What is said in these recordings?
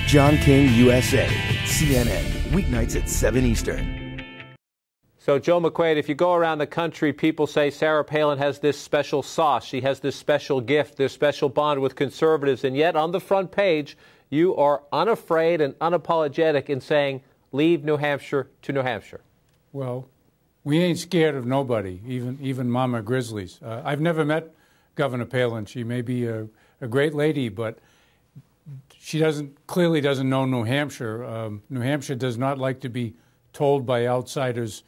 John King, USA, CNN, weeknights at 7 Eastern. So, Joe McQuaid, if you go around the country, people say Sarah Palin has this special sauce. She has this special gift, this special bond with conservatives. And yet, on the front page, you are unafraid and unapologetic in saying, leave New Hampshire to New Hampshire. Well, we ain't scared of nobody, even Mama Grizzlies. I've never met Governor Palin. She may be a great lady, but she clearly doesn't know New Hampshire. New Hampshire does not like to be told by outsiders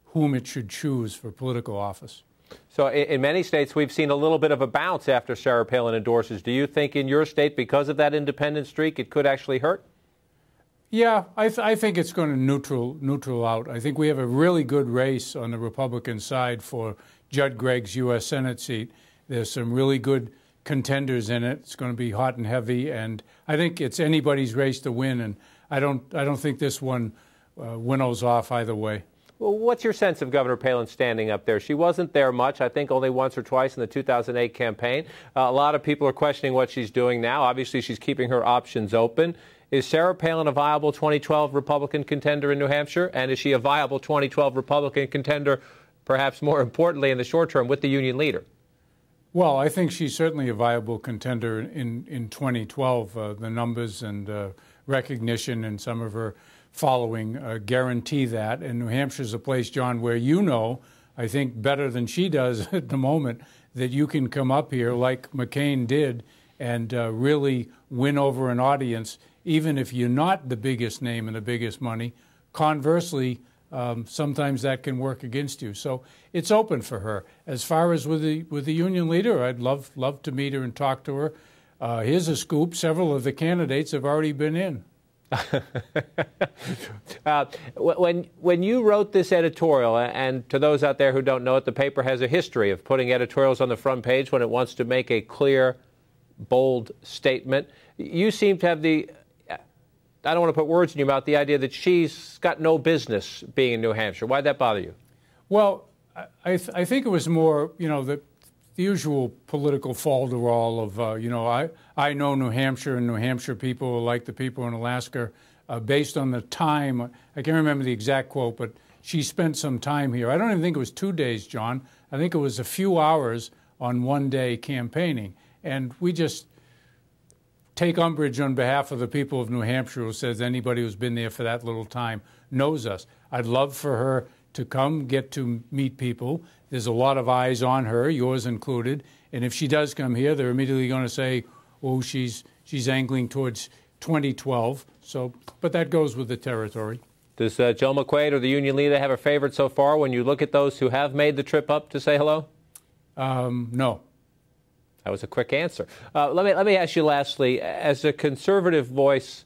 whom it should choose for political office. So in many states, we've seen a little bit of a bounce after Sarah Palin endorses. Do you think in your state, because of that independent streak, it could actually hurt? Yeah, I think it's going to neutral out. I think we have a really good race on the Republican side for Judd Gregg's U.S. Senate seat. There's some really good contenders in it. It's going to be hot and heavy, and I think it's anybody's race to win. And I don't think this one winnows off either way. Well, what's your sense of Governor Palin standing up there? She wasn't there much, I think only once or twice in the 2008 campaign. A lot of people are questioning what she's doing now. Obviously, she's keeping her options open. Is Sarah Palin a viable 2012 Republican contender in New Hampshire? And is she a viable 2012 Republican contender, perhaps more importantly in the short term, with the Union Leader? Well, I think she's certainly a viable contender in 2012. The numbers and recognition and some of her following guarantee that. And New Hampshire's a place, John, where I think better than she does at the moment, that you can come up here like McCain did and really win over an audience, even if you're not the biggest name and the biggest money. Conversely, sometimes that can work against you. So it's open for her. As far as with the Union Leader, I'd love to meet her and talk to her. Here's a scoop. Several of the candidates have already been in. When you wrote this editorial, and to those out there who don't know it, the paper has a history of putting editorials on the front page when it wants to make a clear, bold statement. You seem to have I don't want to put words in your mouth, the idea that she's got no business being in New Hampshire. Why'd that bother you? Well, I think it was more, the usual political falderall of, I know New Hampshire and New Hampshire people are like the people in Alaska based on the time. I can't remember the exact quote, but she spent some time here. I don't even think it was 2 days, John. I think it was a few hours on one day campaigning. And we just take umbrage on behalf of the people of New Hampshire who says anybody who's been there for that little time knows us. I'd love for her to come, get to meet people. There's a lot of eyes on her, yours included. And if she does come here, they're immediately going to say, oh, she's angling towards 2012. So, but that goes with the territory. Does Joe McQuaid or the Union Leader have a favorite so far when you look at those who have made the trip up to say hello? No. That was a quick answer. Let me ask you lastly, as a conservative voice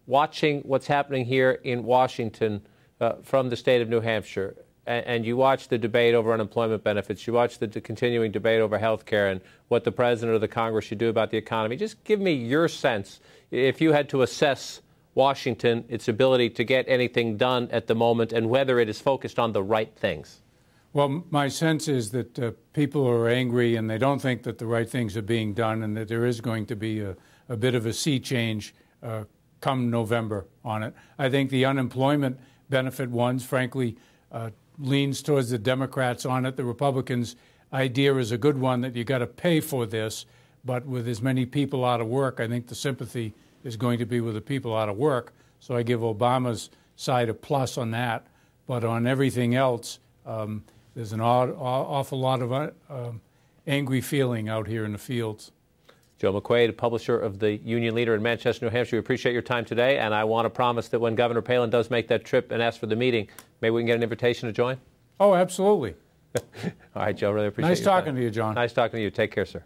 watching what's happening here in Washington from the state of New Hampshire, and you watch the debate over unemployment benefits, you watch the continuing debate over health care and what the president or the Congress should do about the economy, just give me your sense, if you had to assess Washington, its ability to get anything done at the moment, and whether it is focused on the right things. Well, my sense is that people are angry and they don't think that the right things are being done, and that there is going to be a bit of a sea change come November on it. I think the unemployment benefit ones, frankly, leans towards the Democrats on it. The Republicans' idea is a good one, that you got to pay for this, but with as many people out of work, I think the sympathy is going to be with the people out of work. So I give Obama's side a plus on that. But on everything else, there's an awful lot of angry feeling out here in the fields. Joe McQuaid, publisher of the Union Leader in Manchester, New Hampshire. We appreciate your time today, and I want to promise that when Governor Palin does make that trip and ask for the meeting, maybe we can get an invitation to join? Oh, absolutely. All right, Joe, really appreciate it. Nice talking to you, John. Nice talking to you. Take care, sir.